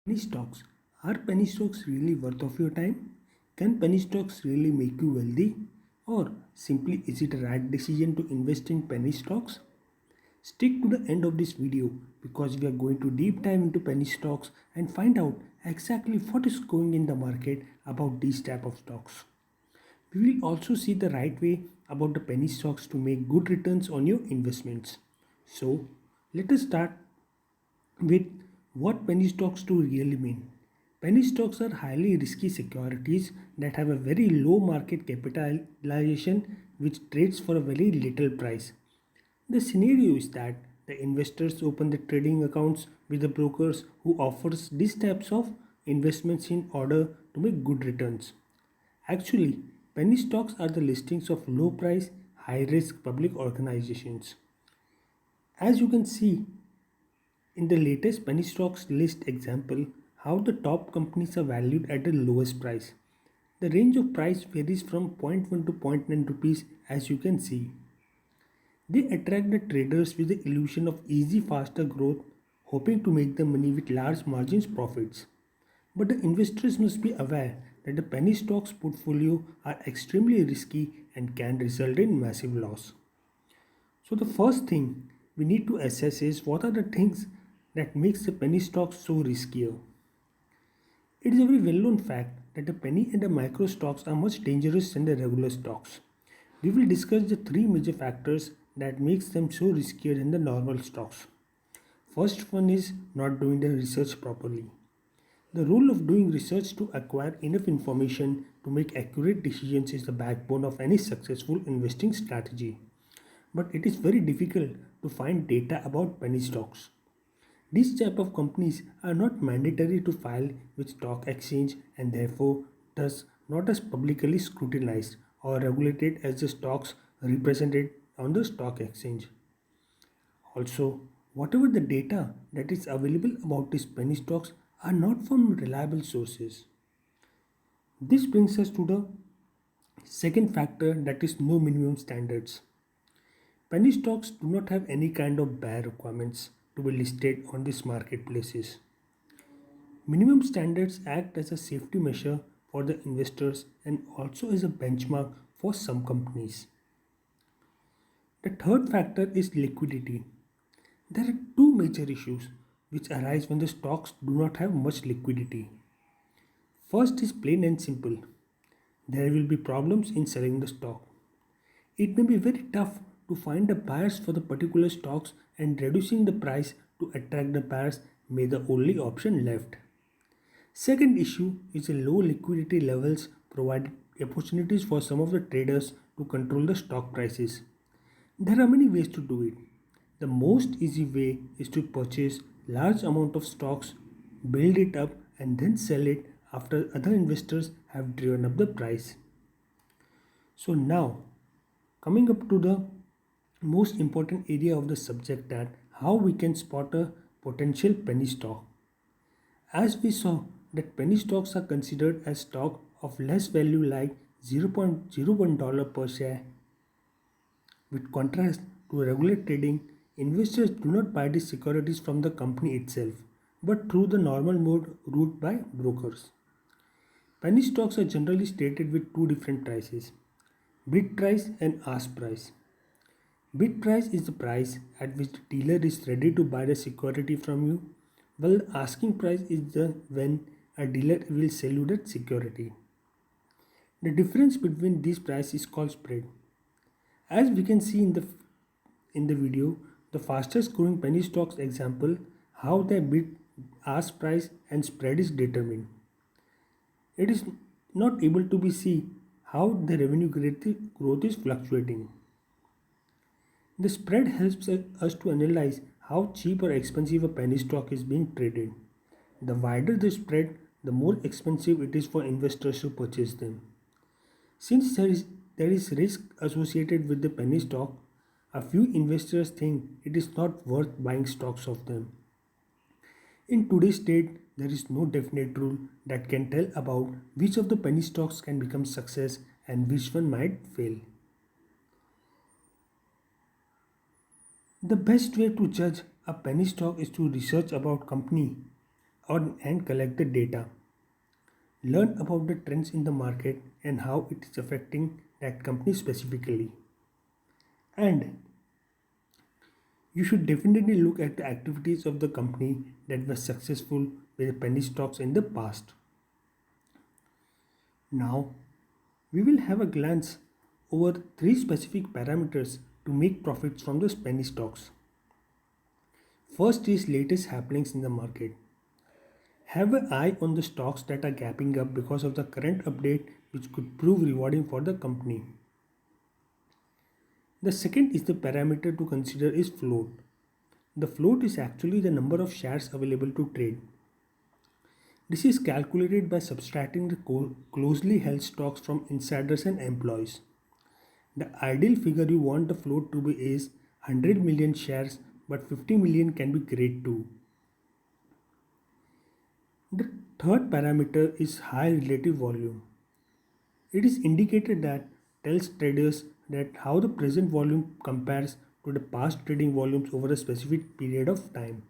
Penny stocks. Are penny stocks really worth of your time? Can penny stocks really make you wealthy? Or simply is it a right decision to invest in penny stocks? Stick to the end of this video because we are going to deep dive into penny stocks and find out exactly what is going in the market about these type of stocks. We will also see the right way about the penny stocks to make good returns on your investments. So, let us start with what penny stocks do really mean. Penny stocks are highly risky securities that have a very low market capitalization which trades for a very little price. The scenario is that the investors open the trading accounts with the brokers who offers these types of investments in order to make good returns. Actually, penny stocks are the listings of low price, high risk public organizations. As you can see, in the latest penny stocks list example, how the top companies are valued at the lowest price. The range of price varies from zero point 0.1 to zero point 0.9 rupees as you can see. They attract the traders with the illusion of easy faster growth, hoping to make the money with large margins profits. But the investors must be aware that the penny stocks portfolio are extremely risky and can result in massive loss. So the first thing we need to assess is what are the things that makes the penny stocks so riskier. It is a very well known fact that the penny and the micro stocks are much dangerous than the regular stocks. We will discuss the three major factors that makes them so riskier than the normal stocks. First one is not doing the research properly. The role of doing research to acquire enough information to make accurate decisions is the backbone of any successful investing strategy. But it is very difficult to find data about penny stocks. These type of companies are not mandatory to file with stock exchange and therefore thus not as publicly scrutinized or regulated as the stocks represented on the stock exchange. Also, whatever the data that is available about these penny stocks are not from reliable sources. This brings us to the second factor, that is no minimum standards. Penny stocks do not have any kind of bare requirements to be listed on these marketplaces. Minimum standards act as a safety measure for the investors and also as a benchmark for some companies. The third factor is liquidity. There are two major issues which arise when the stocks do not have much liquidity. First is plain and simple. There will be problems in selling the stock. It may be very tough to find the buyers for the particular stocks and reducing the price to attract the buyers may the only option left. Second issue is the low liquidity levels provide opportunities for some of the traders to control the stock prices. There are many ways to do it. The most easy way is to purchase large amount of stocks, build it up and then sell it after other investors have driven up the price. So now coming up to the most important area of the subject, that how we can spot a potential penny stock. As we saw that penny stocks are considered as stock of less value like $0.01 per share. With contrast to regular trading, investors do not buy the securities from the company itself, but through the normal mode route by brokers. Penny stocks are generally stated with two different prices: bid price and ask price. Bid price is the price at which the dealer is ready to buy the security from you, while the asking price is the when a dealer will sell you that security. The difference between these prices is called spread. As we can see in the video, the fastest growing penny stocks example how their bid ask price and spread is determined. It is not able to be seen how the revenue growth is fluctuating. The spread helps us to analyze how cheap or expensive a penny stock is being traded. The wider the spread, the more expensive it is for investors to purchase them. Since there is risk associated with the penny stock, a few investors think it is not worth buying stocks of them. In today's state, there is no definite rule that can tell about which of the penny stocks can become success and which one might fail. The best way to judge a penny stock is to research about company and collect the data. Learn about the trends in the market and how it is affecting that company specifically. And you should definitely look at the activities of the company that were successful with the penny stocks in the past. Now, we will have a glance over three specific parameters to make profits from the penny stocks. First is latest happenings in the market. Have an eye on the stocks that are gapping up because of the current update, which could prove rewarding for the company. The second is the parameter to consider is float. The float is actually the number of shares available to trade. This is calculated by subtracting the closely held stocks from insiders and employees. The ideal figure you want the float to be is 100 million shares, but 50 million can be great too. The third parameter is high relative volume. It is indicated that tells traders that how the present volume compares to the past trading volumes over a specific period of time.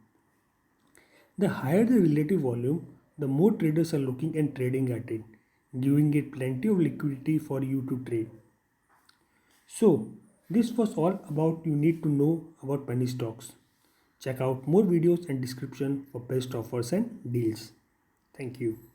The higher the relative volume, the more traders are looking and trading at it, giving it plenty of liquidity for you to trade. So, this was all about you need to know about penny stocks. Check out more videos and description for best offers and deals. Thank you.